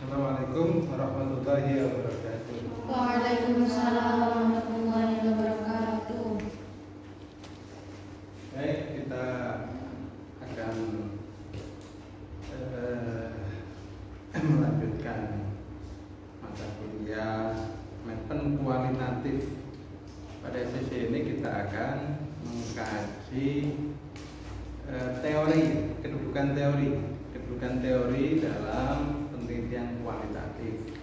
Assalamualaikum warahmatullahi wabarakatuh. Waalaikumsalam warahmatullahi wabarakatuh. Baik, kita akan melanjutkan mata kuliah meten kualitatif. Pada sesi ini kita akan mengkaji kedudukan teori dalam penelitian kualitatif.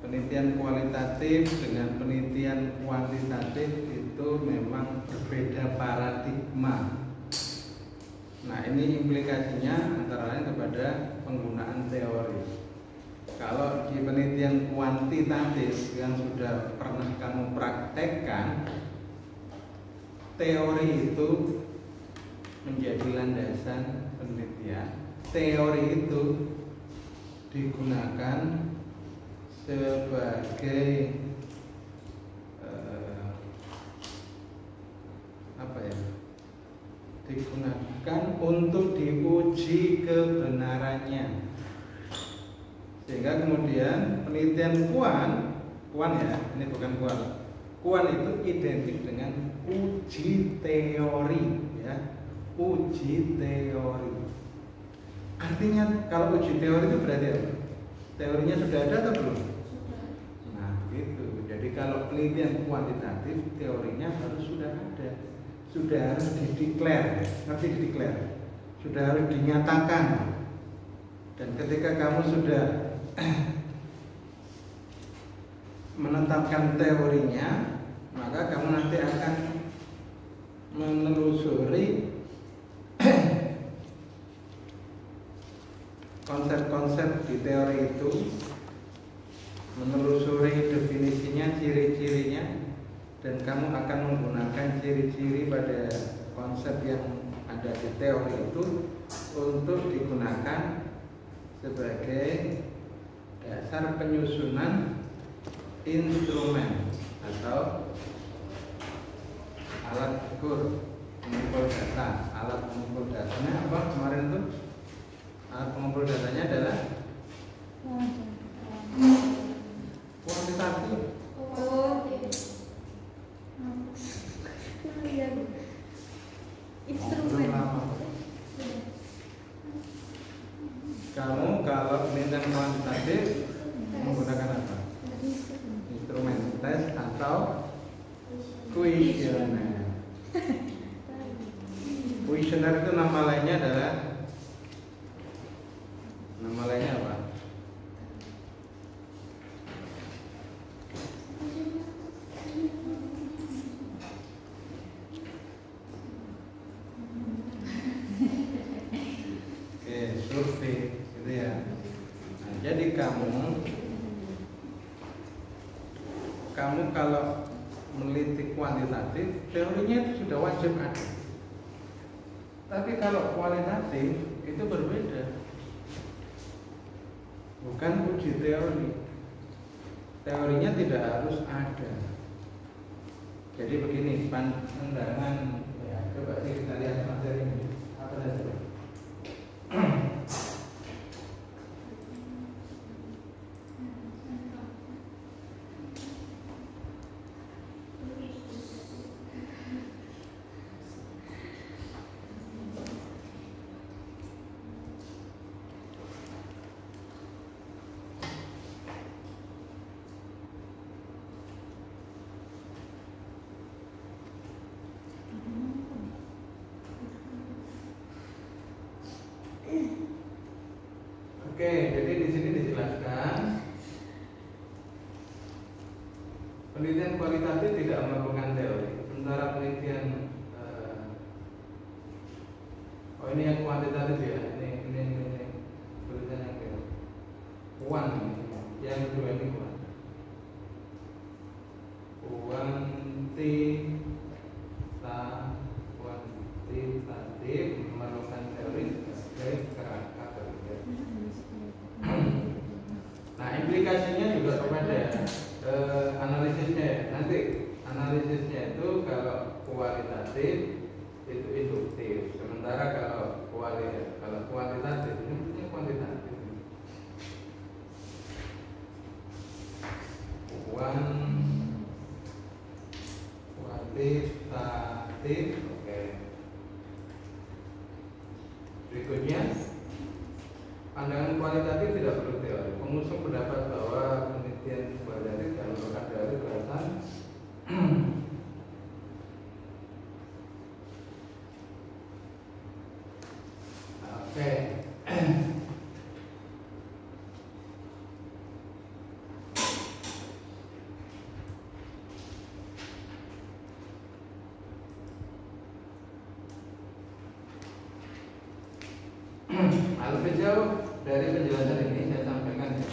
Penelitian kualitatif dengan penelitian kuantitatif itu memang berbeda paradigma. Nah, ini implikasinya antara lain kepada penggunaan teori. Kalau di penelitian kuantitatif yang sudah pernah kamu praktekkan, teori itu menjadi landasan penelitian. Teori itu digunakan sebagai digunakan untuk diuji kebenarannya, sehingga kemudian penelitian kuan ya, ini bukan kuan itu identik dengan uji teori ya, uji teori. Artinya kalau uji teori itu berarti apa? Teorinya sudah ada atau belum? Nah, gitu. Jadi kalau penelitian kuantitatif, teorinya harus sudah ada, sudah harus dideklar, ngerti dideklar, sudah harus dinyatakan. Dan ketika kamu sudah menetapkan teorinya, maka kamu nanti akan menelusuri konsep-konsep di teori itu, menelusuri definisinya, ciri-cirinya, dan kamu akan menggunakan ciri-ciri pada konsep yang ada di teori itu untuk digunakan sebagai dasar penyusunan instrumen atau alat ukur pengumpul data. Alat pengumpul datanya apa kemarin itu? Alat pengumpul datanya adalah kuantitatif. Instrumen. Kamu kalau penelitian kuantitatif menggunakan apa? Instrumen tes atau kuesioner. Kuesioner itu nama lainnya adalah apa? Oke, survei gitu ya. Nah, jadi kamu kalau meneliti kuantitatif, teorinya itu sudah wajib ada. Tapi kalau kualitatif itu berbeda. Bukan uji teori. Teorinya tidak harus ada. Jadi begini pandangan ya, coba kita lihat materi ini. Apa saja? Oke, jadi di sini dijelaskan penelitian kualitatif tidak melakukan teori, sementara penelitian ini yang kuantitatif ya, ini tulisan yang teori. Kuan, yang kedua ini kuan. Kuantitatif memerlukan teori sebagai kerangka kerja. Nah, implikasinya juga kepada analisisnya ya. Nanti analisisnya itu kalau kualitatif itu induktif, sementara kalau kuantitatif ini kuantitatif. kualitatif. Oke. Berikutnya, pandangan kualitatif tidak perlu teori. Pengusung pendapat bahwa penelitian kualitatif dan merupakan teori berdasarkan oke. Lebih jauh dari penjelasan ini saya sampaikan ya.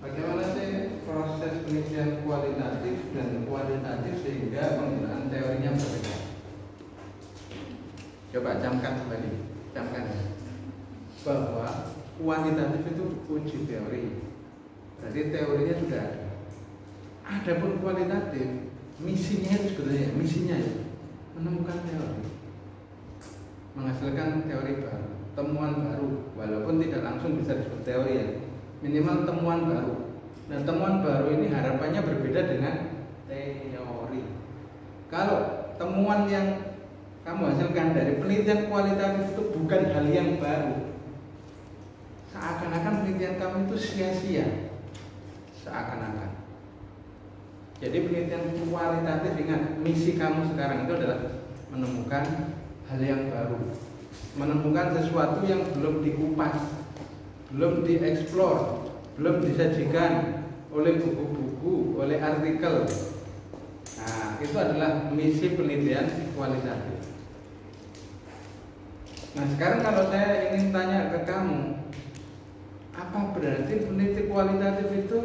Bagaimana sih proses penelitian kualitatif dan kualitatif sehingga penggunaan teorinya berbeda. Coba camkan kembali, camkan ya. Bahwa kualitatif itu uji teori. Berarti teorinya sudah ada. Adapun kualitatif, misinya itu sebetulnya misinya ya menemukan teori, menghasilkan teori baru, temuan baru, walaupun tidak langsung bisa disebut teori ya, minimal temuan baru. Nah, temuan baru ini harapannya berbeda dengan teori. Kalau temuan yang kamu hasilkan dari penelitian kualitatif itu bukan hal yang baru, seakan-akan penelitian kamu itu sia-sia, seakan-akan. Jadi penelitian kualitatif, ingat, misi kamu sekarang itu adalah menemukan hal yang baru, menemukan sesuatu yang belum dikupas, belum dieksplor, belum disajikan oleh buku-buku, oleh artikel. Nah, itu adalah misi penelitian kualitatif. Nah, sekarang kalau saya ingin tanya ke kamu, apa berarti peneliti kualitatif itu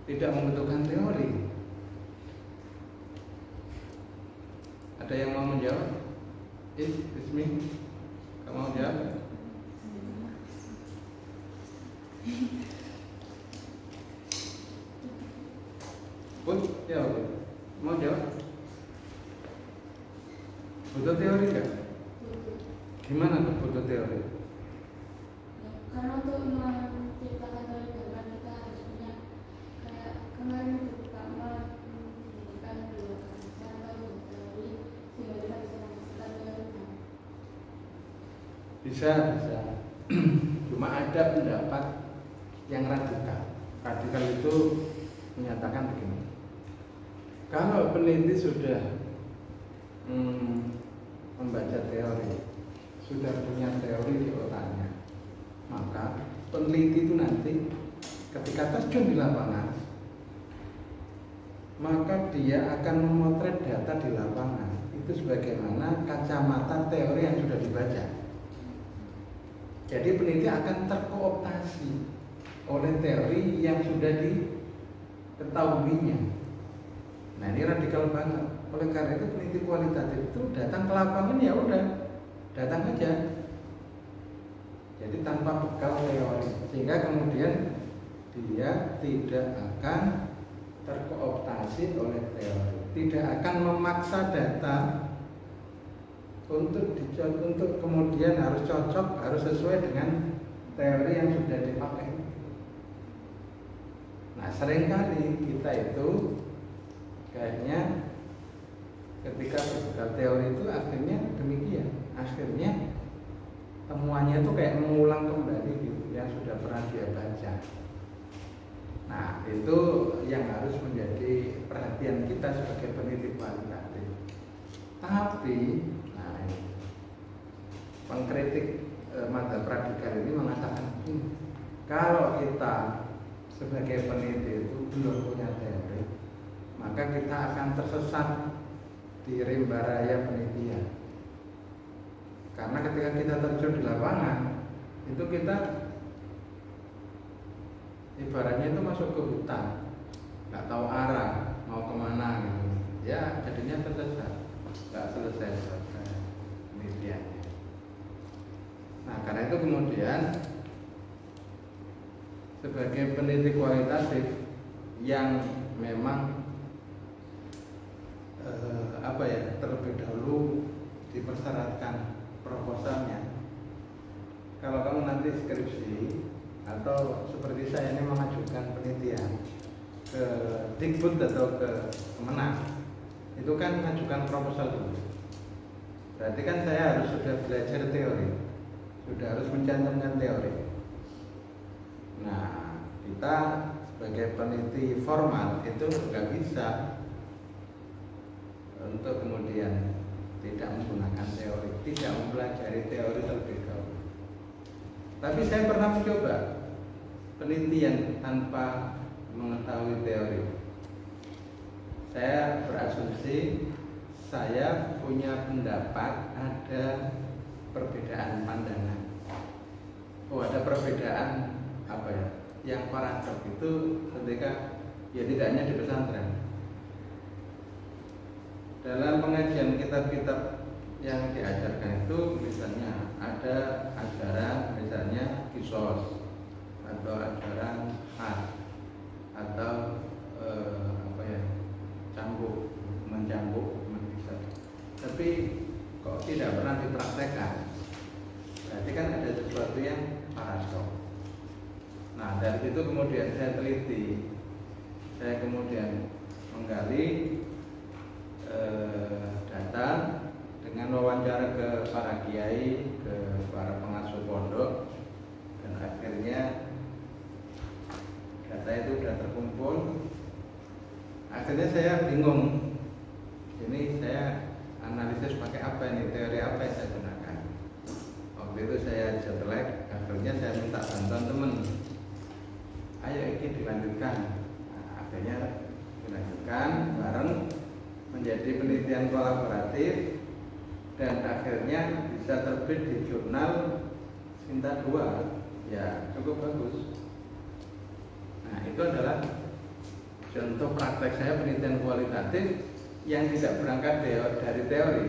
tidak membutuhkan teori? Ada yang mau menjawab? Ismi, kamu mau jawab? Put, ya, mau jawab? Butuh teori nggak? Gimana tuh butuh teori? Karena untuk menciptakan teori baru kita harus punya kayak kemarin itu pertama pendidikan dua cara teori sehingga kita bisa menghasilkan teori. Bisa. Cuma ada pendapat yang radikal. Radikal itu menyatakan begini: kalau peneliti sudah membaca teori, sudah punya teori di otaknya, maka peneliti itu nanti ketika terjun di lapangan, maka dia akan memotret data di lapangan itu sebagaimana kacamata teori yang sudah dibaca. Jadi peneliti akan terkooptasi oleh teori yang sudah diketahuinya. Nah, ini radikal banget. Oleh karena itu peneliti kualitatif itu datang ke lapangan, ya udah, datang aja. Jadi tanpa bekal teori, sehingga kemudian dia tidak akan terkooptasi oleh teori, tidak akan memaksa data untuk kemudian harus cocok, harus sesuai dengan teori yang sudah dipakai. Nah, seringkali kita itu kayaknya ketika berbekal teori itu akhirnya demikian, akhirnya temuannya itu kayak mengulang kembali gitu yang sudah pernah dia baca. Nah, itu yang harus menjadi perhatian kita sebagai peneliti kualitatif. Tapi pengkritik madzhab radikal ini mengatakan kalau kita sebagai peneliti itu belum punya teori, maka kita akan tersesat di rimba raya penelitian. Karena ketika kita terjun di lapangan, itu kita ibaratnya itu masuk ke hutan, nggak tahu arah mau kemana gitu, ya jadinya tersesat, nggak selesai penelitiannya. Nah, karena itu kemudian sebagai peneliti kualitatif yang memang terlebih dahulu dipersyaratkan proposalnya, kalau kamu nanti skripsi atau seperti saya ini mengajukan penelitian ke Dikbud atau ke Kemenang, itu kan mengajukan proposal dulu. Berarti kan saya harus sudah belajar teori, sudah harus mencantumkan teori. Nah, kita sebagai peneliti formal itu nggak bisa untuk kemudian tidak menggunakan teori, tidak mempelajari teori terlebih dahulu. Tapi saya pernah mencoba penelitian tanpa mengetahui teori. Saya berasumsi saya punya pendapat ada perbedaan pandangan. Oh, ada perbedaan apa ya? Yang paradok itu ketika ya tidak hanya di pesantren. Dalam pengajian kitab-kitab yang diajarkan itu misalnya ada ajaran misalnya kisos atau ajaran had atau apa ya, cambuk, mencambuk, menisab. Tapi kok tidak pernah dipraktekkan, berarti kan ada sesuatu yang paradok. Nah, dari situ kemudian saya teliti, saya kemudian menggali data dengan wawancara ke para kiai, ke para pengasuh pondok, dan akhirnya data itu sudah terkumpul. Akhirnya saya bingung, ini saya analisis pakai apa ini, teori apa yang saya gunakan. Waktu itu saya jet lag, akhirnya saya minta bantuan teman, ayo ini dilanjutkan. Nah, akhirnya dilanjutkan bareng menjadi penelitian kolaboratif dan akhirnya bisa terbit di jurnal Sinta 2. Ya, cukup bagus. Nah, itu adalah contoh praktek saya penelitian kualitatif yang tidak berangkat dari teori.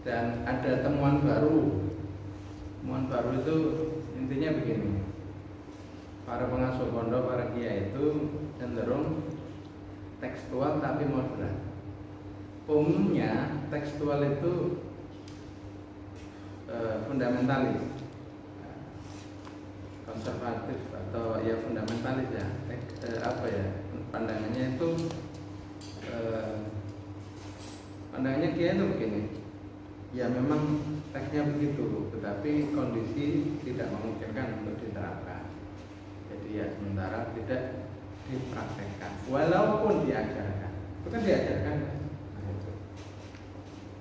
Dan ada temuan baru. Temuan baru itu intinya begini. Para pengasuh pondok, para kiai itu cenderung tekstual tapi moderat. Umumnya tekstual itu fundamentalis, konservatif atau ya fundamentalis ya. Apa ya, pandangannya itu pandangannya kiai itu begini. Ya memang teksnya begitu, tetapi kondisi tidak memungkinkan untuk diterapkan. Jadi ya sementara tidak dipraktekkan, walaupun diajarkan. Itu kan diajarkan.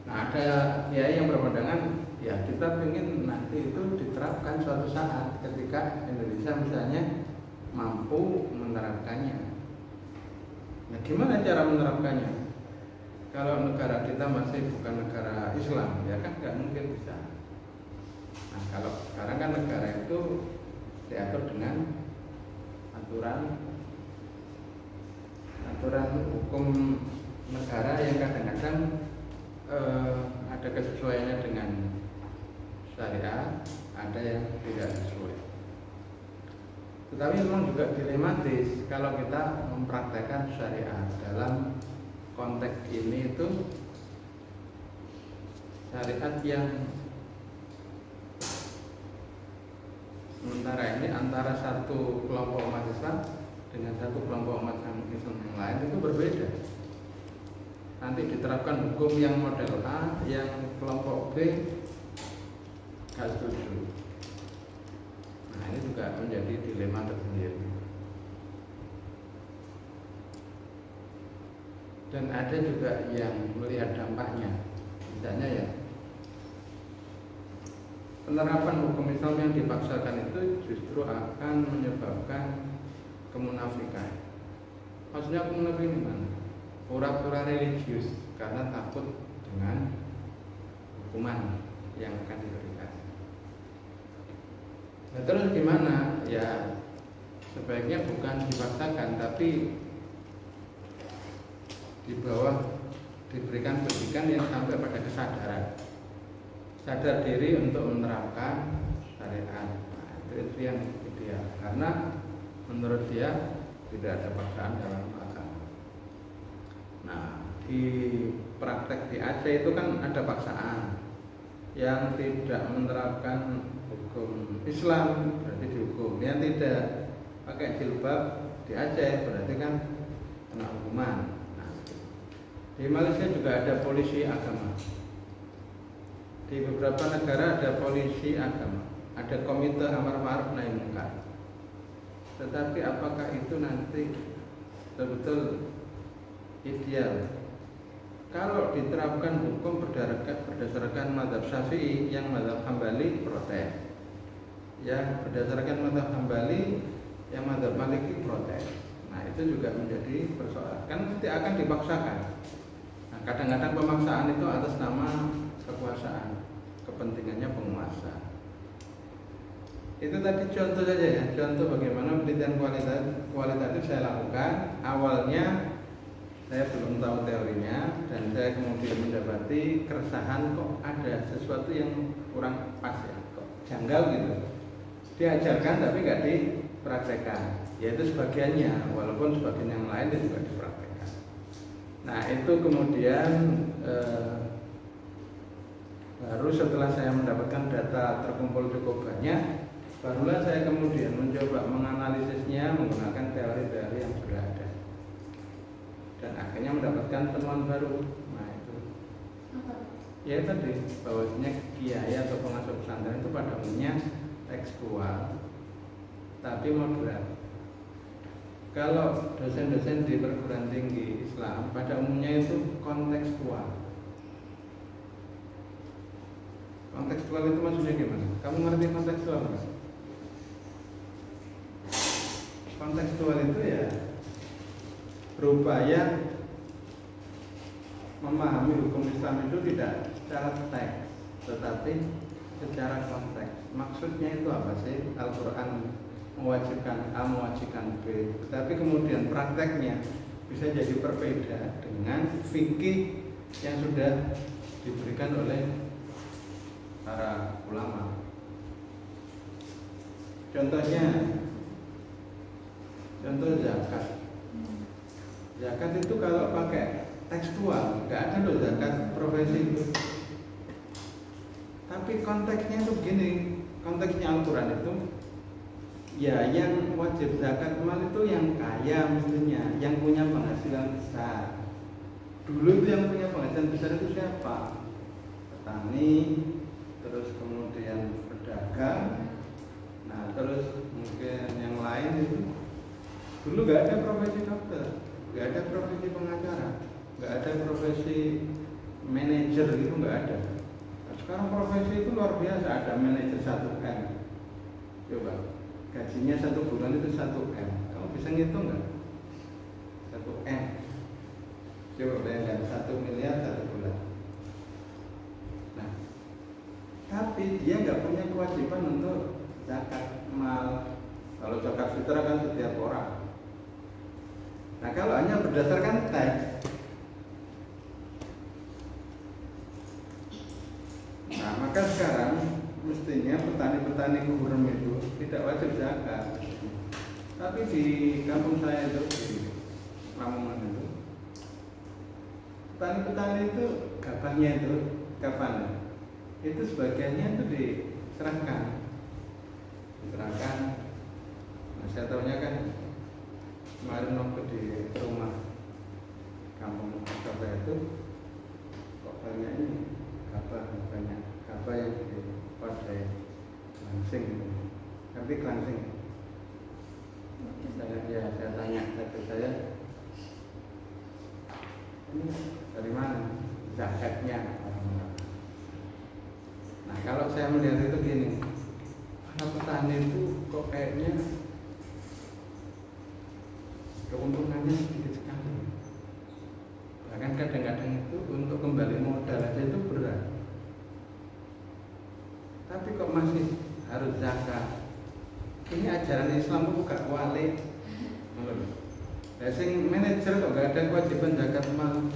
Nah, ada kiai yang berpandangan, ya kita ingin nanti itu diterapkan suatu saat ketika Indonesia misalnya mampu menerapkannya. Nah, gimana cara menerapkannya? Kalau negara kita masih bukan negara Islam, ya kan nggak mungkin bisa. Nah, kalau sekarang kan negara itu diatur dengan aturan hukum negara yang kadang-kadang ada kesesuaiannya dengan syariat, ada yang tidak sesuai. Tetapi memang juga dilematis kalau kita mempraktekkan syariat dalam konteks ini itu syariat yang sementara ini antara satu kelompok umat Islam dengan satu kelompok umat Islam yang lain itu berbeda. Nanti diterapkan hukum yang model A, yang kelompok B gak setuju. Nah, ini juga menjadi dilema tersendiri. Dan ada juga yang melihat dampaknya. Misalnya ya, penerapan hukum Islam yang dipaksakan itu justru akan menyebabkan kemunafikan. Maksudnya kemunafikan gimana? Pura-pura religius karena takut dengan hukuman yang akan diberikan. Nah, terus gimana? Ya sebaiknya bukan dipaksakan, tapi di bawah diberikan pendidikan yang sampai pada kesadaran, sadar diri untuk menerapkan syariat. Nah, itu yang ideal, karena menurut dia tidak ada paksaan dalam agama. Nah, di praktek di Aceh itu kan ada paksaan yang tidak menerapkan hukum Islam, berarti dihukum. yang tidak pakai jilbab di Aceh berarti kan kena hukuman. Nah, di Malaysia juga ada polisi agama. Di beberapa negara ada polisi agama, ada komite amar ma'ruf nahi munkar. Tetapi apakah itu nanti betul-betul ideal? Kalau diterapkan hukum berdasarkan mazhab Syafi'i, yang mazhab Hambali protes. Yang berdasarkan mazhab Hambali, yang mazhab Maliki protes. Nah, itu juga menjadi persoalan. Kan tidak akan dipaksakan. Nah, kadang-kadang pemaksaan itu atas nama kekuasaan, kepentingannya penguasa. Itu tadi contoh saja ya, contoh bagaimana penelitian kualitatif saya lakukan. Awalnya saya belum tahu teorinya, dan saya kemudian mendapati keresahan, kok ada sesuatu yang kurang pas ya, kok janggal gitu. Diajarkan tapi nggak dipraktekkan, yaitu sebagiannya, walaupun sebagian yang lain juga dipraktekkan. Nah, itu kemudian baru setelah saya mendapatkan data terkumpul cukup banyak, barulah saya kemudian mencoba menganalisisnya menggunakan teori-teori yang sudah ada, dan akhirnya mendapatkan temuan baru. Nah, itu ya tadi, bahwasanya kiai atau pengasuh pesantren itu pada umumnya tekstual tapi moderat. Kalau dosen-dosen di perguruan tinggi Islam pada umumnya itu kontekstual. Kontekstual itu maksudnya gimana? Kamu ngerti kontekstual nggak? Kontekstual itu ya berupaya memahami hukum Islam itu tidak secara teks, tetapi secara konteks. Maksudnya itu apa sih? Al-Quran mewajibkan A, mewajibkan B, tetapi kemudian prakteknya bisa jadi berbeda dengan fikih yang sudah diberikan oleh para ulama. Contohnya, contoh zakat. Zakat itu kalau pakai tekstual, nggak ada loh zakat profesi itu. Tapi konteksnya itu begini, konteksnya Al-Quran itu, ya yang wajib zakat mal itu yang kaya mestinya, yang punya penghasilan besar. Dulu itu yang punya penghasilan besar itu siapa? Petani, terus kemudian pedagang, nah terus mungkin yang lain itu. Dulu nggak ada profesi dokter, nggak ada profesi pengacara, nggak ada profesi manajer, itu nggak ada. Nah, sekarang profesi itu luar biasa, ada manajer 1M. Coba, gajinya 1 bulan itu 1M. Kamu bisa ngitung nggak? 1M. Coba bayangkan 1 miliar 1 bulan. Nah, tapi dia nggak punya kewajiban untuk zakat mal. Kalau zakat fitrah kan setiap orang. Nah, kalau hanya berdasarkan teks, nah maka sekarang mestinya petani-petani gurem itu tidak wajib zakat. Tapi di kampung saya itu, di Lamongan itu, petani-petani itu gabahnya itu kapan? Itu sebagiannya itu diserahkan. Nah, saya tahunya kan kemarin waktu di rumah kampung saya itu kok banyak ini banyak gabah yang dipakai langsing gitu. Tapi langsing saya tanya ke saya, ini dari mana zakatnya? Nah, kalau saya melihat itu gini, para petani itu kok kayaknya keuntungannya sedikit sekali. Bahkan kadang-kadang itu untuk kembali modal aja itu berat. Tapi kok masih harus zakat? Ini ajaran Islam itu bukan wali. Sing manajer kok gak ada kewajiban zakat mal.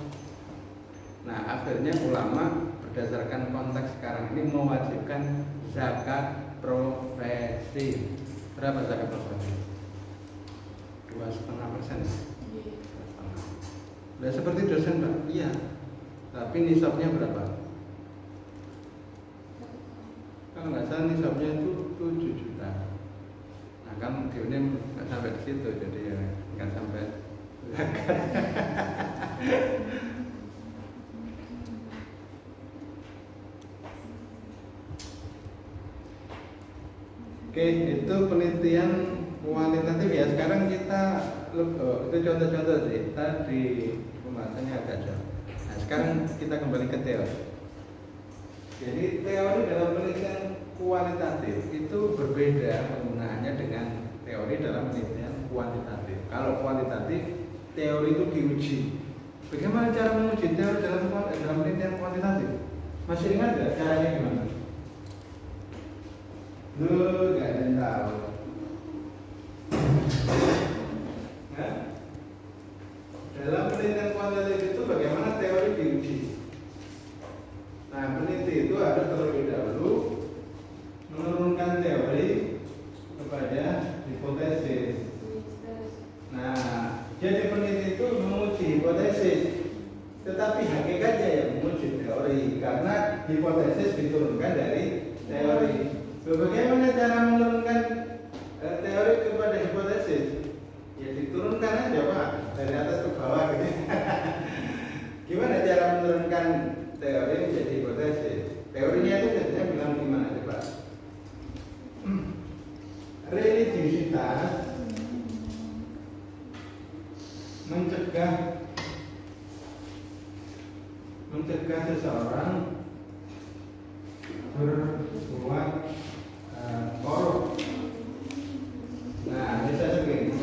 Nah, akhirnya ulama berdasarkan konteks sekarang ini mewajibkan zakat profesi. Berapa zakat profesi? 2,5%. Nah, seperti dosen Pak, iya. Tapi nisabnya berapa? Kalau nggak salah nisabnya itu 7 juta. Nah, videonya nggak sampai di situ, jadi ya nggak sampai zakat. Oke, itu penelitian kualitatif ya. Sekarang kita itu contoh-contoh sih. Tadi pembahasannya agak jauh. Nah, sekarang kita kembali ke teori. Jadi teori dalam penelitian kualitatif itu berbeda penggunaannya dengan teori dalam penelitian kuantitatif. Kalau kuantitatif, teori itu diuji. Bagaimana cara menguji teori dalam penelitian kuantitatif? Masih ingat nggak caranya gimana? Lu gak ada yang tahu. Nah, dalam penelitian kuantitatif itu bagaimana teori diuji? Nah, peneliti itu harus terlebih dahulu menurunkan teori kepada hipotesis. Nah, jadi peneliti itu menguji hipotesis, tetapi hakikatnya yang menguji teori karena hipotesis diturunkan dari teori. Bagaimana cara menurunkan teori kepada hipotesis? Ya diturunkan aja Pak, dari atas ke bawah gitu. Gimana cara menurunkan teori menjadi hipotesis? Teorinya itu biasanya bilang gimana coba? Religiusitas mencegah seseorang berbuat korup. Nah, misalnya begini,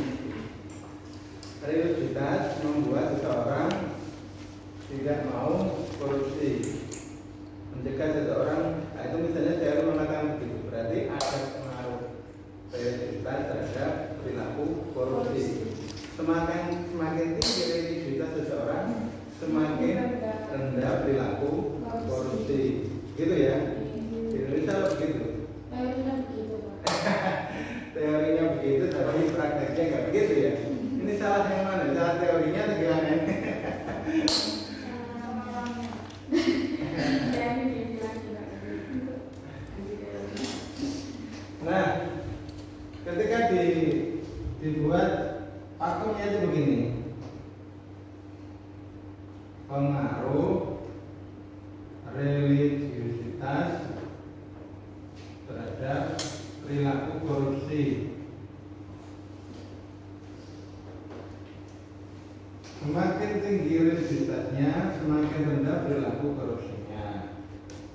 religiusitas membuat seseorang tidak mau korupsi, mencegah seseorang. Nah, itu misalnya teori mengatakan begitu, berarti ada pengaruh religiusitas terhadap perilaku korupsi. Semakin tinggi religiusitas seseorang, semakin rendah perilaku korupsi, gitu ya. Di Indonesia begitu. Teorinya begitu, Pak. Teorinya begitu, tapi prakteknya nggak begitu ya. Ini salah yang mana? Salah teorinya atau gimana? Nah, ketika dibuat pakemnya itu begini, pengaruh religiusitas terhadap perilaku korupsi. Semakin tinggi religiusitasnya, semakin rendah perilaku korupsinya.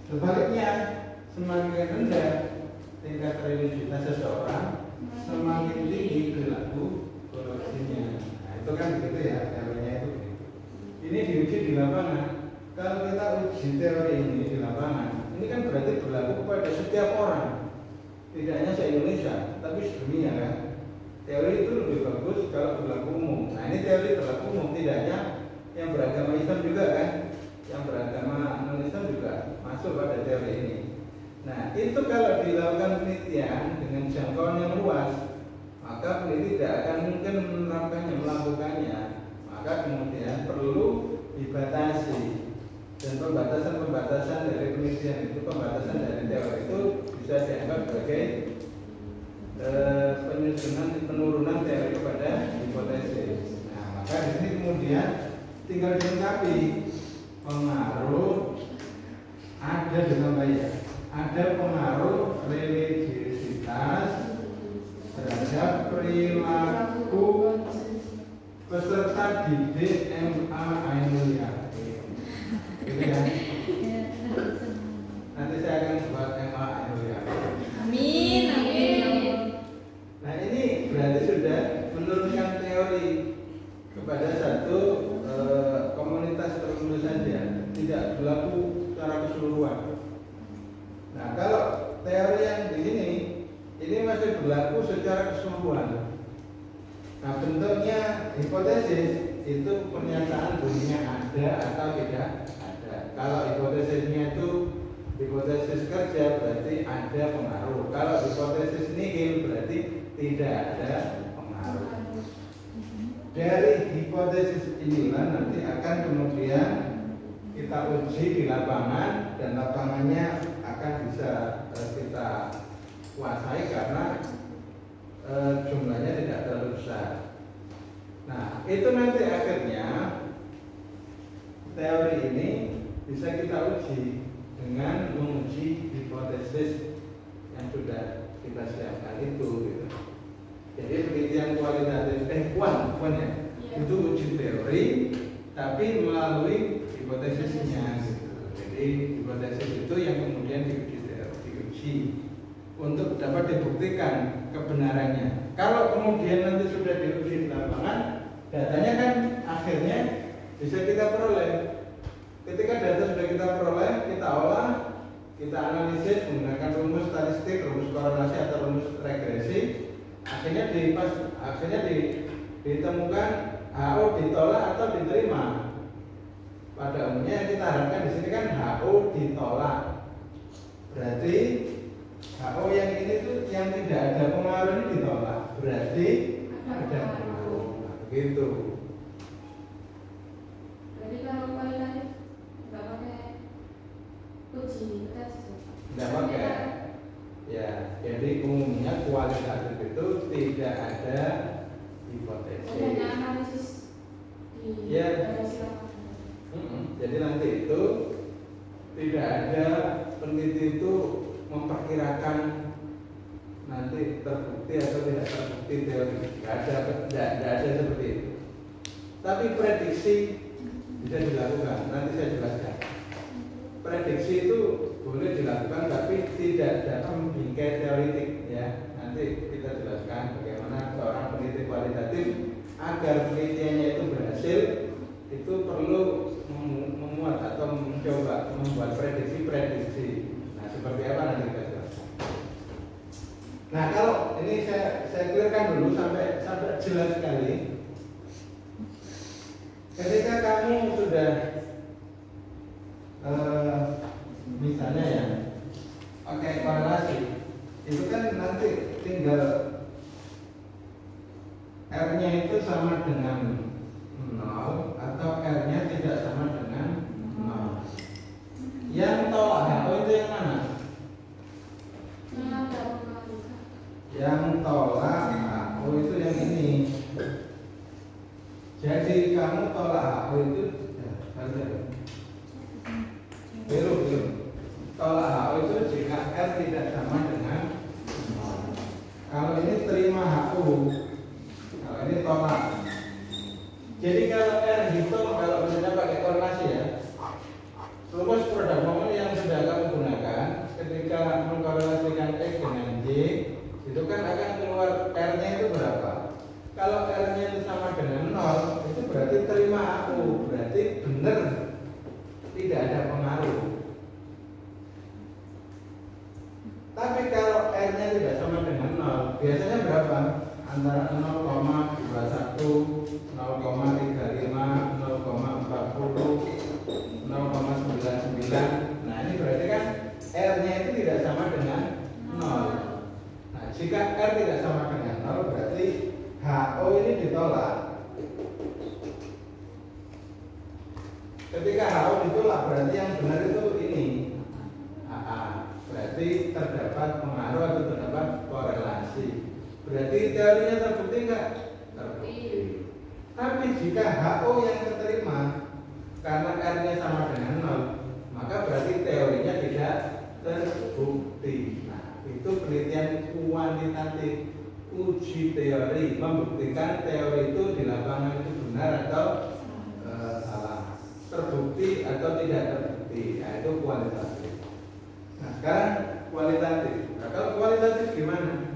Sebaliknya, semakin rendah tingkat religiusitas seseorang, semakin tinggi perilaku korupsinya. Nah, itu kan begitu ya, teorinya itu begitu. Ini diuji di lapangan. Kalau kita uji teori ini di lapangan, ini kan berarti berlaku kepada setiap orang, tidak hanya se-Indonesia, tapi sedunia kan. Teori itu lebih bagus kalau berlaku umum. Nah, ini teori berlaku umum, tidak hanya yang beragama Islam juga kan, yang beragama non-Islam juga masuk pada teori ini. Nah, itu kalau dilakukan penelitian dengan jangkauan yang luas, maka peneliti tidak akan mungkin menerapkannya, melakukannya. Maka kemudian perlu dibatasi. Dan pembatasan dari penelitian itu, pembatasan dari teori itu bisa dianggap sebagai penurunan teori kepada hipotesis. Nah, maka di sini kemudian tinggal dilengkapi pengaruh ada dengan baik. Ada pengaruh religiusitas terhadap perilaku peserta didik MA Ainulia. Gitu ya. Nanti saya akan buat MA Ainulia. Amin, amin. Nah, ini berarti sudah menurunkan teori kepada satu komunitas tertentu saja, tidak berlaku secara keseluruhan. Nah, kalau teori yang di sini ini masih berlaku secara keseluruhan. Nah, bentuknya hipotesis itu pernyataan bunyinya ada atau tidak ada. Kalau hipotesisnya itu hipotesis kerja berarti ada pengaruh. Kalau hipotesis nihil berarti tidak ada pengaruh. Dari hipotesis inilah nanti akan kemudian kita uji di lapangan, dan lapangannya akan bisa kita kuasai karena jumlahnya tidak terlalu besar. Nah, itu nanti akhirnya teori ini bisa kita uji dengan menguji hipotesis yang sudah kita siapkan itu gitu. Jadi penelitian kualitatif kuan ya, itu uji teori tapi melalui hipotesisnya gitu. Jadi hipotesis itu yang kemudian diuji untuk dapat dibuktikan kebenarannya. Kalau kemudian nanti sudah diuji di lapangan, datanya kan akhirnya bisa kita peroleh. Ketika data sudah kita peroleh, kita olah, kita analisis menggunakan rumus statistik, rumus korelasi atau rumus regresi, akhirnya ditemukan HO ditolak atau diterima. Pada umumnya kita harapkan di sini kan HO ditolak. Berarti HO yang ini tuh yang tidak ada pengaruh ini ditolak. Berarti ada pengaruh. Nah, begitu. Berarti kalau kualitatif nggak pakai uji tes. Nggak pakai. Ya, jadi umumnya kualitatif itu tidak ada hipotesis. Hanya analisis di Jadi nanti itu tidak ada peneliti itu memperkirakan nanti terbukti atau tidak terbukti teori. Tidak ada seperti itu. Tapi prediksi bisa dilakukan. Nanti saya jelaskan. Prediksi itu boleh dilakukan, tapi tidak dapat membingkai teoritik ya. Nanti kita jelaskan bagaimana seorang peneliti kualitatif agar penelitiannya itu berhasil itu perlu memuat atau mencoba membuat prediksi. Nah, seperti apa nanti kita jelaskan. Nah, kalau ini saya clearkan dulu sampai jelas sekali. Ketika kamu sudah misalnya ya pakai korelasi, itu kan nanti tinggal R-nya itu sama dengan 0 atau R-nya tidak sama dengan 0. Yang tolak HO itu yang mana? Yang tolak HO itu yang ini. Jadi kamu tolak HO itu belum. Tolak HO itu jika R tidak sama dengan 0. Kalau ini terima HO, kalau ini tolak. Jadi kalau R hitung, kalau misalnya pakai korelasi ya, rumus produk momen yang sudah kamu gunakan ketika mengkorelasikan X dengan Y, itu kan akan keluar R-nya itu berapa. Kalau R-nya itu sama dengan 0, itu berarti terima HO, berarti benar tidak ada pengaruh. Tapi kalau R-nya tidak sama dengan 0, biasanya berapa? Antara 0,21, 0,35, 0,40, 0,99. Nah, ini berarti kan R-nya itu tidak sama dengan 0. Nah, jika R tidak sama dengan 0, berarti HO ini ditolak. Ketika HO ditolak, berarti yang benar itu ini AA. Berarti terdapat pengaruh atau terdapat korelasi. Berarti teorinya terbukti enggak? Terbukti. Tapi jika HO yang diterima karena R-nya sama dengan 0, maka berarti teorinya tidak terbukti. Nah, itu penelitian kuantitatif, uji teori, membuktikan teori itu di lapangan itu benar atau salah, terbukti atau tidak terbukti. Nah, itu kualitatif. Nah, sekarang kualitatif. Nah, kalau kualitatif gimana?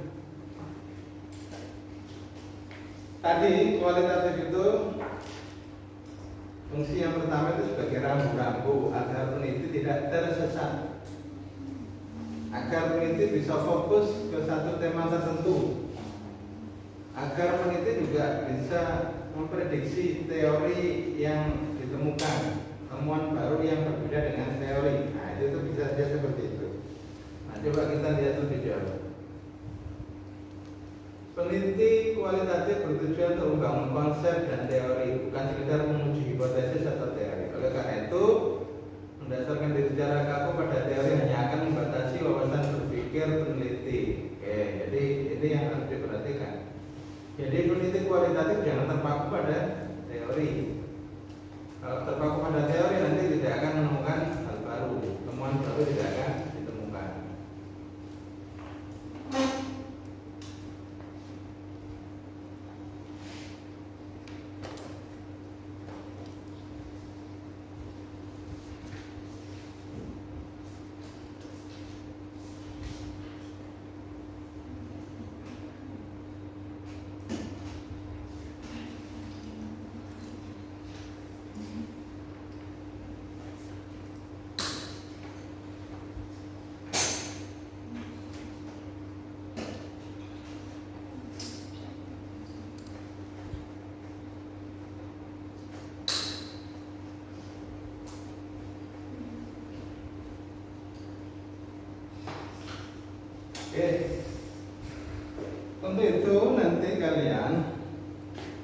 Tadi kualitatif itu fungsi yang pertama itu sebagai rambu-rambu agar peneliti tidak tersesat, agar peneliti bisa fokus ke satu tema tertentu, agar peneliti juga bisa memprediksi teori yang ditemukan, temuan baru yang berbeda dengan teori. Nah, itu bisa saja seperti itu. Nah, coba kita lihat lebih jauh. Peneliti kualitatif bertujuan untuk membangun konsep dan teori, bukan sekedar menguji hipotesis atau teori. Oleh karena itu, mendasarkan diri secara kaku pada teori hanya akan membatasi wawasan berpikir peneliti. Oke, jadi teori. Ini yang harus diperhatikan. Jadi peneliti kualitatif jangan terpaku pada teori. Kalau terpaku pada teori nanti tidak akan menemukan hal baru, temuan baru tidak akan ditemukan. Oke, untuk itu nanti kalian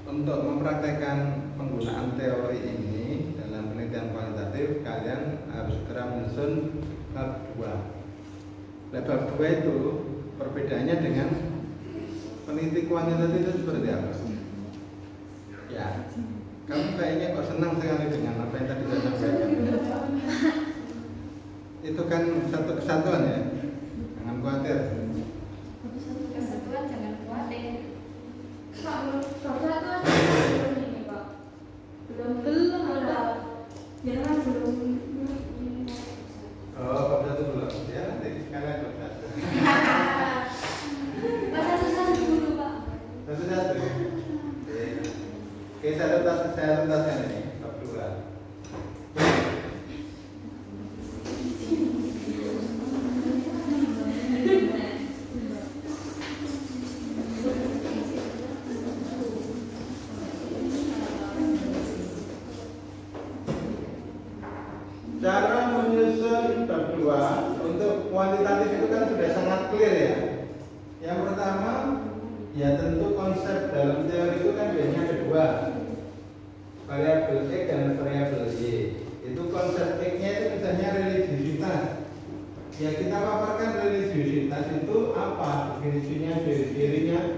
untuk mempraktekkan penggunaan teori ini dalam penelitian kualitatif, kalian harus segera menyusun bab 2. Nah, bab 2 itu perbedaannya dengan peneliti kuantitatif itu seperti apa? Ya, kamu kayaknya kok senang sekali dengan apa yang tadi saya sampaikan. Itu kan satu kesatuan ya, jangan khawatir. Kesatuan jangan khawatir. Persatuan belum ini Pak. Belum ada. Jangan belum. Oh, bab 1 belum. Ya, nanti kalian bab 1. Pak satu dulu Pak. Satu-satu. Oke, saya tuntaskan ini bab 2. Cara menyusun bab 2 untuk kuantitatif itu kan sudah sangat clear ya. Yang pertama, ya tentu konsep dalam teori itu kan biasanya ada 2, variabel X dan variabel Y. Itu konsep X-nya itu misalnya religiusitas. Ya kita paparkan religiusitas itu apa definisinya, ciri-cirinya,